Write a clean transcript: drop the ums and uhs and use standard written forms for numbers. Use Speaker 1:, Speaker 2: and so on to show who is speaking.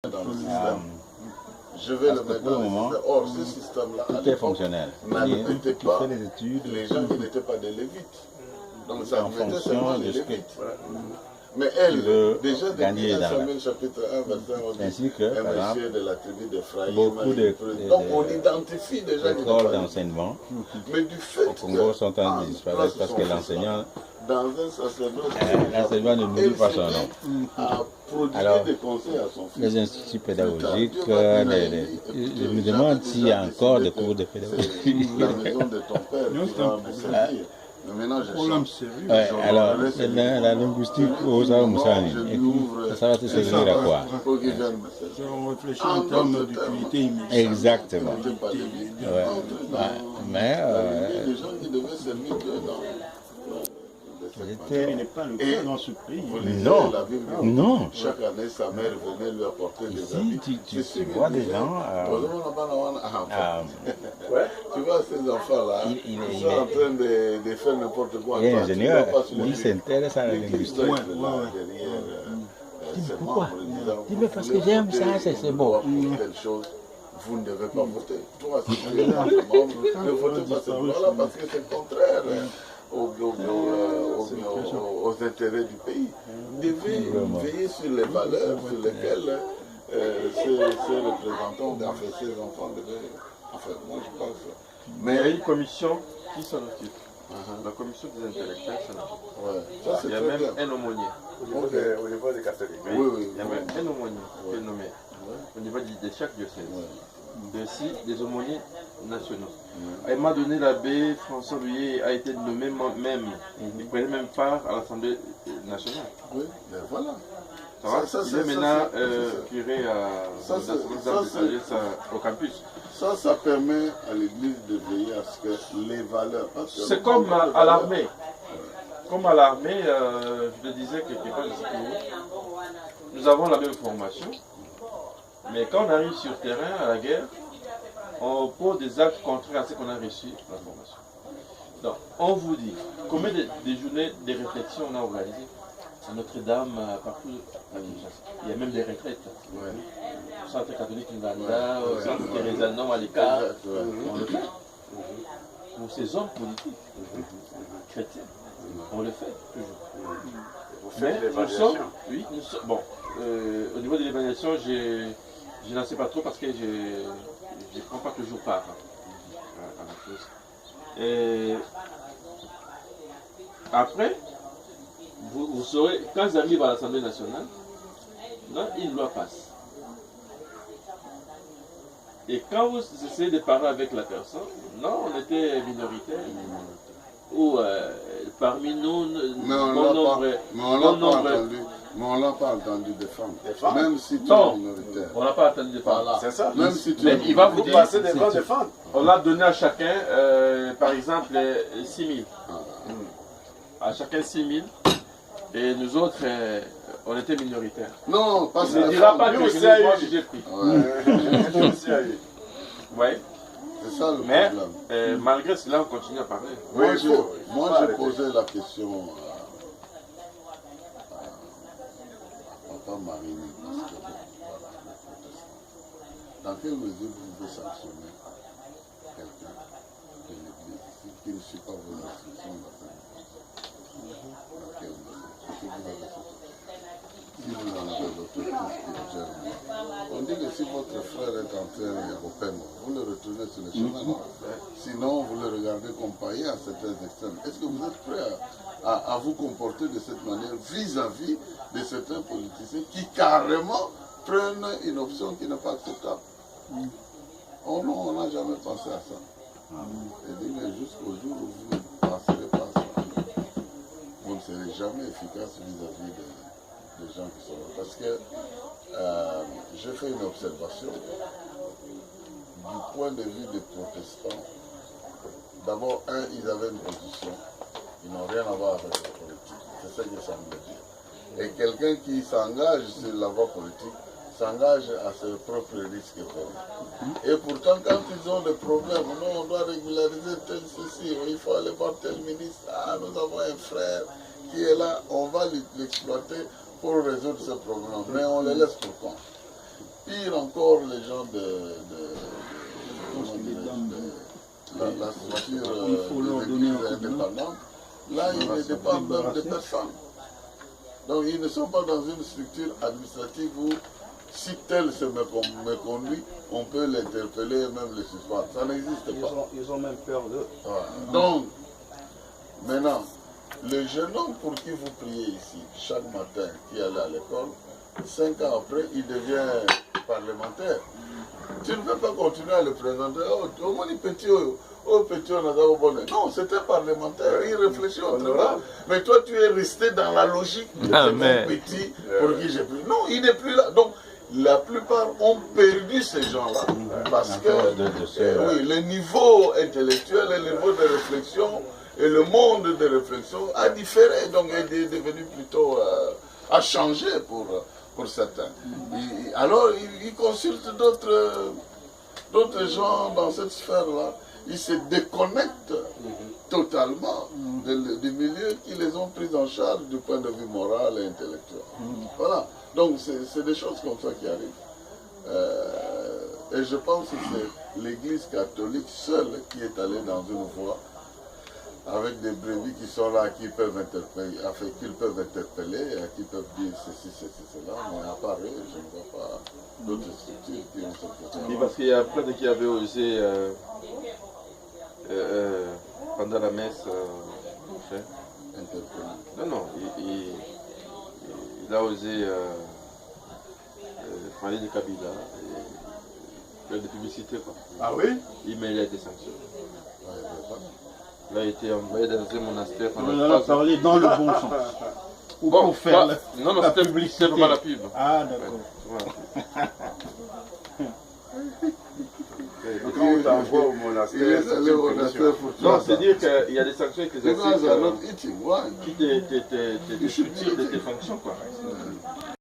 Speaker 1: dans le système. Je vais le mettre dans le système. Or, ce système-là,
Speaker 2: tout est fonctionnel.
Speaker 1: n'admettait pas
Speaker 2: les études,
Speaker 1: les gens qui n'étaient pas des lévites. Donc ça
Speaker 2: en
Speaker 1: admettait seulement
Speaker 2: fonction
Speaker 1: les
Speaker 2: de ce que
Speaker 1: lévites. Mais elle, déjà
Speaker 2: gagner
Speaker 1: depuis 1
Speaker 2: dans
Speaker 1: Samuel chapitre 1, verset 1, on dit
Speaker 2: ainsi que, par
Speaker 1: un monsieur
Speaker 2: exemple,
Speaker 1: de la tribu d'Ephraïm.
Speaker 2: beaucoup
Speaker 1: Donc on identifie déjà les
Speaker 2: écoles d'enseignement
Speaker 1: mais du fait
Speaker 2: au Congo sont en train de disparaître parce que l'enseignant
Speaker 1: dans un sacerdoce,
Speaker 2: l'enseignement ne nous dit pas son nom.
Speaker 1: a produit
Speaker 2: Alors,
Speaker 1: des conseils à son fils.
Speaker 2: les instituts pédagogiques, je me demande s'il y a encore des cours de pédagogie.
Speaker 1: La maison de ton père qui va me servir. Mais maintenant, je
Speaker 2: Ouais, alors, la linguistique, ça va te servir à quoi?
Speaker 3: On réfléchit en termes d'utilité immédiate.
Speaker 2: Exactement. Ouais. Mais
Speaker 1: des gens qui devaient servir Dieu dans
Speaker 3: Ce n'est pas le cas dans ce pays.
Speaker 2: non, non.
Speaker 1: Chaque année, sa mère venait lui apporter des habits.
Speaker 2: Tu vois des gens...
Speaker 1: Tu vois ces enfants-là, ils sont en train de faire n'importe quoi.
Speaker 2: Il est ingénieur, il s'intéresse à la linguistique.
Speaker 1: Pourquoi?
Speaker 2: Dis mais parce que j'aime ça, c'est beau.
Speaker 1: Vous ne devez pas voter. Toi, si tu es membre, ne votez pas cette loi-là parce que c'est contraire aux intérêts du pays. Vous devez veiller sur les valeurs sur lesquelles ces représentants, enfin ces enfants devaient... Enfin, moi je pense...
Speaker 4: Mais il y a une commission qui s'en occupe. La commission des intellectuels s'en occupe. Il y a même un aumônier.
Speaker 1: Au niveau des catholiques.
Speaker 4: Il y a même un aumônier qui est nommé au niveau de chaque diocèse. Mais aussi des aumôniers nationaux. À un moment donné, l'abbé François Louillet a été nommé même. Il prenait même part à l'Assemblée nationale.
Speaker 1: Oui, mais voilà.
Speaker 4: Il est maintenant curé au campus.
Speaker 1: Ça permet à l'Église de veiller à ce que les valeurs...
Speaker 4: C'est comme à l'armée. Comme à l'armée, je le disais quelque part ici, nous avons la même formation, mais quand on arrive sur terrain à la guerre, on pose des actes contraires à ce qu'on a reçu dans la formation. Donc, on vous dit, combien de journées de réflexion on a organisées à Notre-Dame, partout à Kinshasa. Il y a même des retraites. Au centre catholique Nganda, au centre Thérésanon à l'écart. On le fait. Pour ces hommes politiques, chrétiens, on le fait toujours. Mais nous sommes, oui, nous sommes, bon, au niveau de l'évaluation, je n'en sais pas trop parce que je ne prends pas toujours part à la chose. Et après, vous saurez, quand ils arrivent à l'Assemblée nationale, une loi passe. Et quand vous essayez de parler avec la personne, non, on était minoritaire. Ou parmi nous,
Speaker 1: Mais on l'a pas entendu défendre. Même si tu es minoritaire.
Speaker 4: On l'a pas entendu défendre.
Speaker 1: C'est ça. Même si tu
Speaker 4: il va vous dire, on l'a donné à chacun, par exemple, 6 000. À chacun 6 000. Et nous autres, on était minoritaires.
Speaker 1: Non, pas ça.
Speaker 4: Il ne dira pas que moi j'ai pris. Oui.
Speaker 1: C'est ça le problème.
Speaker 4: Mais malgré cela, on continue à parler.
Speaker 1: Moi, j'ai posé la question à Papa Marini, parce que dans quelle mesure vous pouvez sanctionner quelqu'un de l'Église ici qui ne suit pas vos instructions dans quelle mesure? Si vous en avez l'autorité spirituelle, on dit que si votre frère est entré au paiement, vous le retournez sur le chemin, non? Sinon, vous le regardez comme païen à certains extrêmes. Est-ce que vous êtes prêt à vous comporter de cette manière vis-à-vis de certains politiciens qui carrément prennent une option qui n'est pas acceptable? Oh non, on n'a jamais pensé à ça. Et dit, mais jusqu'au jour où vous ne penserez pas à ça, vous ne serez jamais efficace vis-à-vis des gens qui sont là. Parce que j'ai fait une observation du point de vue des protestants. D'abord, ils avaient une position. Ils n'ont rien à voir avec la politique. C'est ça que ça me dit. Et quelqu'un qui s'engage sur la voie politique s'engage à ses propres risques et périls. Et pourtant, quand ils ont des problèmes, non, on doit régulariser tel ceci, il faut aller voir tel ministre. Ah, nous avons un frère qui est là, on va l'exploiter pour résoudre ce problème. Mais on les laisse pour compte. pire encore les gens la structure des églises indépendantes. Là, ils ne dépendent même de personne. Donc, ils ne sont pas dans une structure administrative où, si tel se méconduit, on peut l'interpeller et même le suspendre. Ça n'existe pas.
Speaker 3: Ils ont même peur d'eux.
Speaker 1: Voilà. Donc, maintenant, le jeune homme pour qui vous priez ici, chaque matin, qui allait à l'école, 5 ans après, il devient parlementaire. Tu ne peux pas continuer à le présenter. Oh, mon petit, petit, on a d'abord. Non, c'est un parlementaire, il réfléchit autrement. Mais toi, tu es resté dans la logique de mon petit pour qui j'ai pris. Non, il n'est plus là. Donc, la plupart ont perdu ces gens-là parce que oui, le niveau intellectuel, le niveau de réflexion et le monde de réflexion a différé, donc est devenu plutôt a changé pour certains. Alors ils consultent d'autres gens dans cette sphère-là. Ils se déconnectent totalement du milieu qui les ont pris en charge du point de vue moral et intellectuel. Voilà. Donc c'est des choses comme ça qui arrivent. Et je pense que c'est l'Église catholique seule qui est allée dans une voie avec des brebis qui sont là, qui peuvent interpeller, qu'ils peuvent interpeller, qui peuvent dire ceci, cela, mais à part eux, je ne vois pas d'autres structures qui ont cette position.
Speaker 4: Oui, parce qu'il y a plein de qui avaient osé, pendant la messe, interpeller. Non, il a osé parler de Kabila, faire des publicités, quoi.
Speaker 3: Ah oui?
Speaker 4: Il a été sanctionné. Il a été envoyé dans un monastère pendant
Speaker 3: On en a parlé dans le bon sens. Ou
Speaker 4: bon,
Speaker 3: pour faire
Speaker 4: non,
Speaker 3: la
Speaker 4: c'était
Speaker 3: publicité.
Speaker 4: pas la pub.
Speaker 3: Ah, d'accord.
Speaker 4: Ouais.
Speaker 3: Quand on t'envoie au monastère,
Speaker 4: non, c'est dire qu'il y a des sanctions avec les
Speaker 1: Because they are not eating. Why?
Speaker 4: qui te tirent de tes fonctions, quoi.